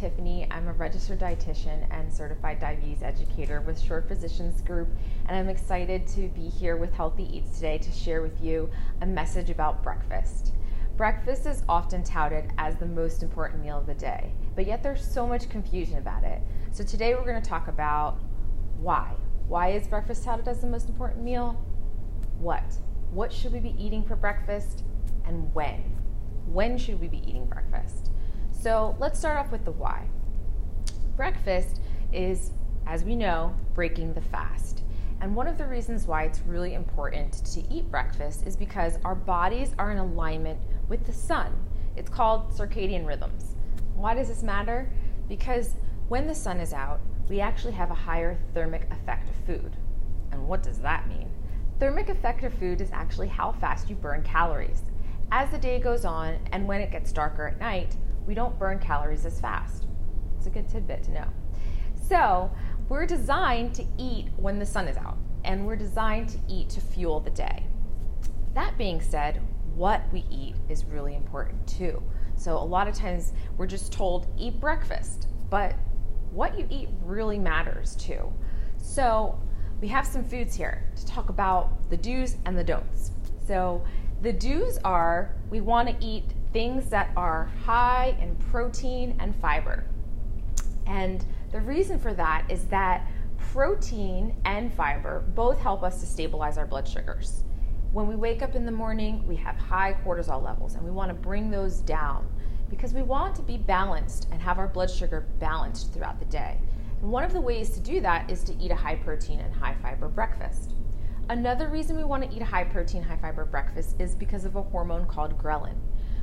Tiffany. I'm a registered dietitian and certified diabetes educator with Short Physicians Group, and I'm excited to be here with Healthy Eats today to share with you a message about breakfast. Breakfast is often touted as the most important meal of the day, but yet there's so much confusion about it. So today we're going to talk about why. Why is breakfast touted as the most important meal? What should we be eating for breakfast, and when? When should we be eating breakfast? So let's start off with the why. Breakfast is, as we know, breaking the fast. And one of the reasons why it's really important to eat breakfast is because our bodies are in alignment with the sun. It's called circadian rhythms. Why does this matter? Because when the sun is out, we actually have a higher thermic effect of food. And what does that mean? Thermic effect of food is actually how fast you burn calories. As the day goes on and when it gets darker at night, we don't burn calories as fast. It's a good tidbit to know. So we're designed to eat when the sun is out, and we're designed to eat to fuel the day. That being said, what we eat is really important too. So a lot of times we're just told eat breakfast, but what you eat really matters too. So we have some foods here to talk about the do's and the don'ts. So the do's are we want to eat things that are high in protein and fiber. And the reason for that is that protein and fiber both help us to stabilize our blood sugars. When we wake up in the morning, we have high cortisol levels, and we want to bring those down because we want to be balanced and have our blood sugar balanced throughout the day. And one of the ways to do that is to eat a high protein and high fiber breakfast. Another reason we want to eat a high protein, high fiber breakfast is because of a hormone called ghrelin.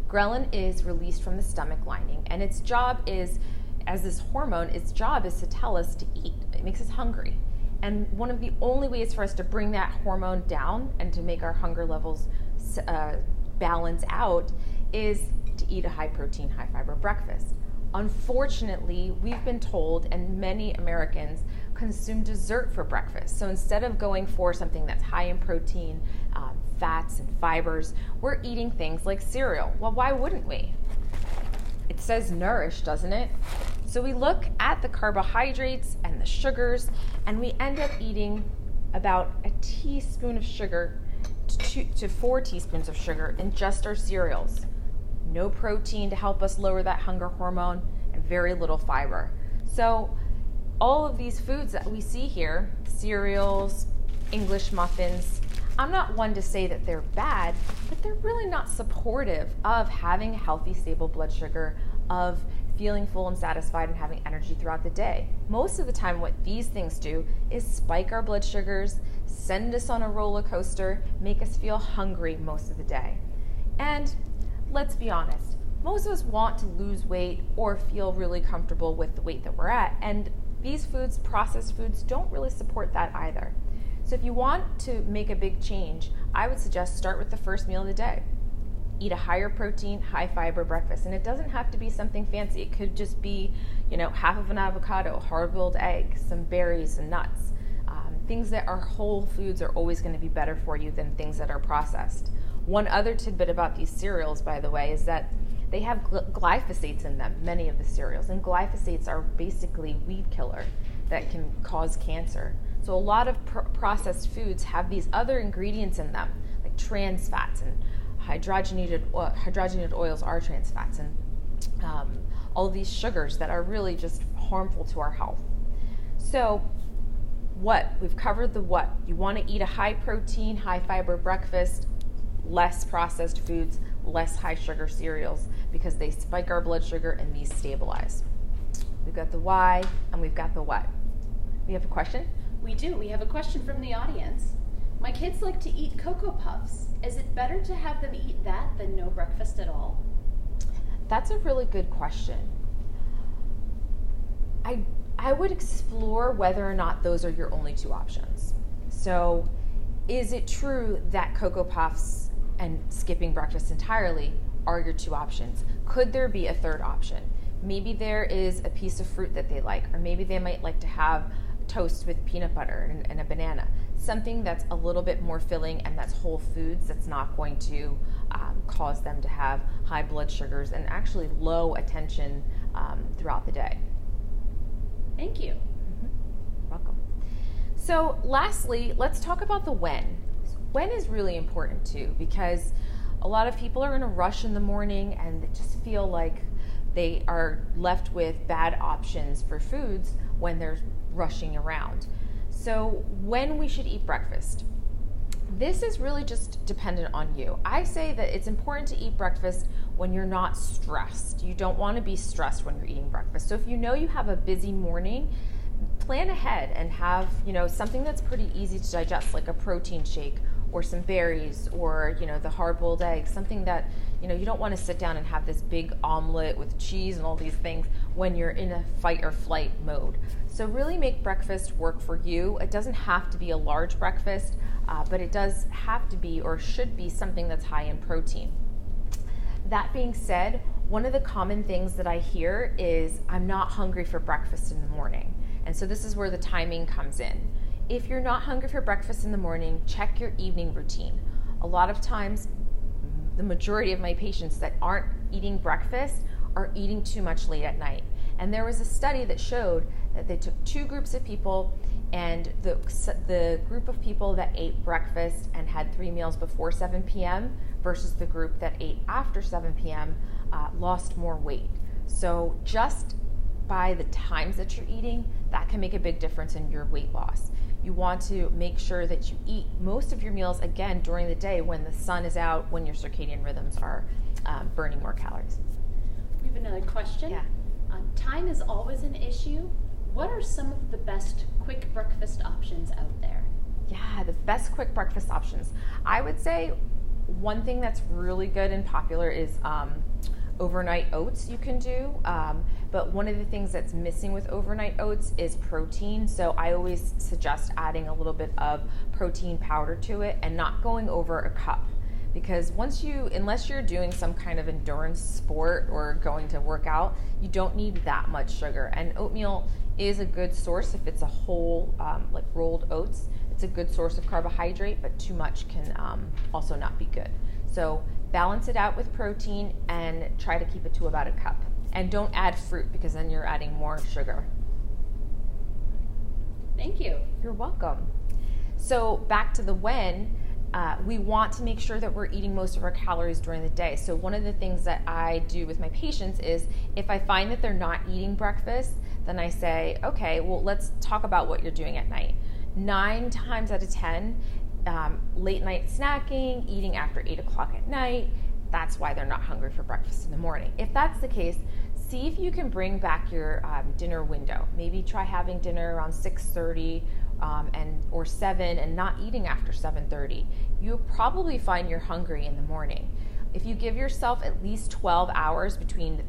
Ghrelin is released from the stomach lining, and its job is, as this hormone, its job is to tell us to eat. It makes us hungry. And one of the only ways for us to bring that hormone down and to make our hunger levels balance out is to eat a high protein, high fiber breakfast. Unfortunately, we've been told, and many Americans consume dessert for breakfast. So instead of going for something that's high in protein, fats, and fibers, we're eating things like cereal. Well, why wouldn't we? It says nourish, doesn't it? So we look at the carbohydrates and the sugars, and we end up eating about a teaspoon of sugar to 4 teaspoons of sugar in just our cereals. No protein to help us lower that hunger hormone, and very little fiber. So all of these foods that we see here, cereals, English muffins, I'm not one to say that they're bad, but they're really not supportive of having a healthy, stable blood sugar, of feeling full and satisfied and having energy throughout the day. Most of the time, what these things do is spike our blood sugars, send us on a roller coaster, make us feel hungry most of the day. And let's be honest, most of us want to lose weight or feel really comfortable with the weight that we're at, and these foods, processed foods, don't really support that either. So if you want to make a big change, I would suggest start with the first meal of the day. Eat a higher protein, high fiber breakfast, and it doesn't have to be something fancy. It could just be, half of an avocado, hard-boiled egg, some berries and nuts. Things that are whole foods are always going to be better for you than things that are processed. One other tidbit about these cereals, by the way, is that they have glyphosates in them, many of the cereals, and glyphosates are basically weed killer that can cause cancer. So a lot of processed foods have these other ingredients in them, like trans fats, and hydrogenated oils are trans fats, and all of these sugars that are really just harmful to our health. So we've covered the what. You want to eat a high protein, high fiber breakfast, less processed foods, less high sugar cereals, because they spike our blood sugar and these stabilize. We've got the why and we've got the what. We have a question? We do. We have a question from the audience. My kids like to eat Cocoa Puffs. Is it better to have them eat that than no breakfast at all? That's a really good question. I would explore whether or not those are your only two options. So is it true that Cocoa Puffs and skipping breakfast entirely are your two options? Could there be a third option? Maybe there is a piece of fruit that they like, or maybe they might like to have toast with peanut butter and a banana. Something that's a little bit more filling and that's whole foods, that's not going to cause them to have high blood sugars and actually low attention throughout the day. Thank you. Welcome. So lastly, let's talk about the when. When is really important too, because a lot of people are in a rush in the morning and they just feel like they are left with bad options for foods when they're rushing around. So when we should eat breakfast, this is really just dependent on you. I say that it's important to eat breakfast when you're not stressed. You don't want to be stressed when you're eating breakfast. So if you know you have a busy morning, plan ahead and have, something that's pretty easy to digest, like a protein shake or some berries or, the hard-boiled eggs, something that, you don't want to sit down and have this big omelet with cheese and all these things when you're in a fight or flight mode. So really make breakfast work for you. It doesn't have to be a large breakfast, but it does have to be or should be something that's high in protein. That being said, one of the common things that I hear is, I'm not hungry for breakfast in the morning. And so this is where the timing comes in. If you're not hungry for breakfast in the morning, check your evening routine. A lot of times, the majority of my patients that aren't eating breakfast are eating too much late at night. And there was a study that showed that they took two groups of people, and the group of people that ate breakfast and had 3 meals before 7 p.m. versus the group that ate after 7 p.m. Lost more weight. So just by the times that you're eating, that can make a big difference in your weight loss. You want to make sure that you eat most of your meals, again, during the day when the sun is out, when your circadian rhythms are burning more calories. We have another question. Yeah. Time is always an issue. What are some of the best quick breakfast options out there? Yeah, the best quick breakfast options. I would say one thing that's really good and popular is overnight oats you can do. But one of the things that's missing with overnight oats is protein. So I always suggest adding a little bit of protein powder to it and not going over a cup. Because unless you're doing some kind of endurance sport or going to work out, you don't need that much sugar. And oatmeal is a good source if it's a whole, like rolled oats. It's a good source of carbohydrate, but too much can also not be good. So balance it out with protein and try to keep it to about a cup. And don't add fruit because then you're adding more sugar. Thank you. You're welcome. So back to the when. We want to make sure that we're eating most of our calories during the day. So one of the things that I do with my patients is if I find that they're not eating breakfast, then I say, okay, well, let's talk about what you're doing at night. 9 times out of 10, late night snacking, eating after 8 o'clock at night, that's why they're not hungry for breakfast in the morning. If that's the case, see if you can bring back your dinner window. Maybe try having dinner around 6:30 or 7 and not eating after 7:30. You'll probably find you're hungry in the morning. If you give yourself at least 12 hours between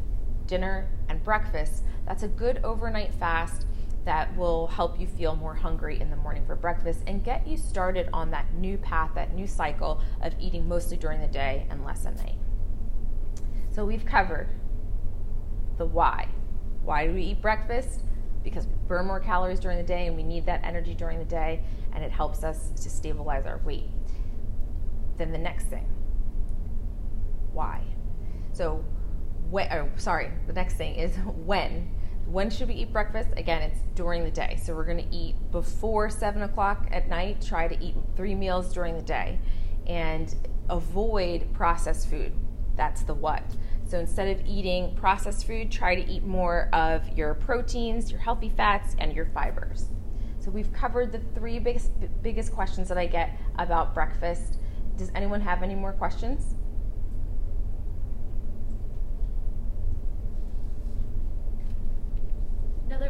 dinner and breakfast, that's a good overnight fast that will help you feel more hungry in the morning for breakfast and get you started on that new path, that new cycle of eating mostly during the day and less at night. So we've covered the why. Why do we eat breakfast? Because we burn more calories during the day and we need that energy during the day, and it helps us to stabilize our weight. Then the next thing, why? So, the next thing is when. When should we eat breakfast? Again, it's during the day. So we're going to eat before 7 o'clock at night. Try to eat 3 meals during the day and avoid processed food. That's the what. So instead of eating processed food, try to eat more of your proteins, your healthy fats, and your fibers. So we've covered the 3 biggest questions that I get about breakfast. Does anyone have any more questions?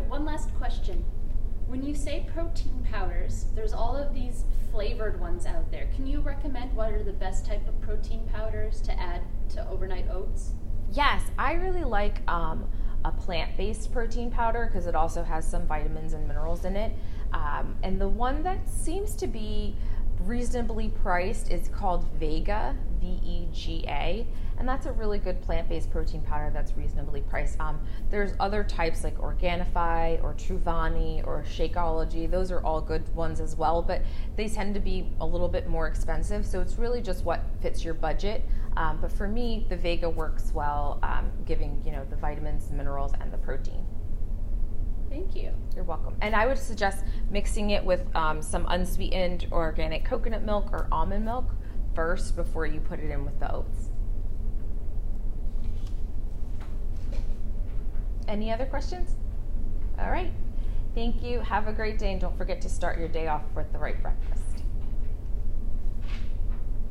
One last question. When you say protein powders, there's all of these flavored ones out there. Can you recommend what are the best type of protein powders to add to overnight oats? Yes, I really like a plant-based protein powder because it also has some vitamins and minerals in it. And the one that seems to be reasonably priced is called Vega, V-E-G-A, and that's a really good plant-based protein powder that's reasonably priced. There's other types like Organifi or Truvani or Shakeology. Those are all good ones as well, but they tend to be a little bit more expensive, so it's really just what fits your budget. But for me, the Vega works well, giving the vitamins, minerals, and the protein. Thank Thank you. You're welcome. And I would suggest mixing it with some unsweetened organic coconut milk or almond milk first before you put it in with the oats. Any other questions? All right. Thank you. Have a great day, and don't forget to start your day off with the right breakfast.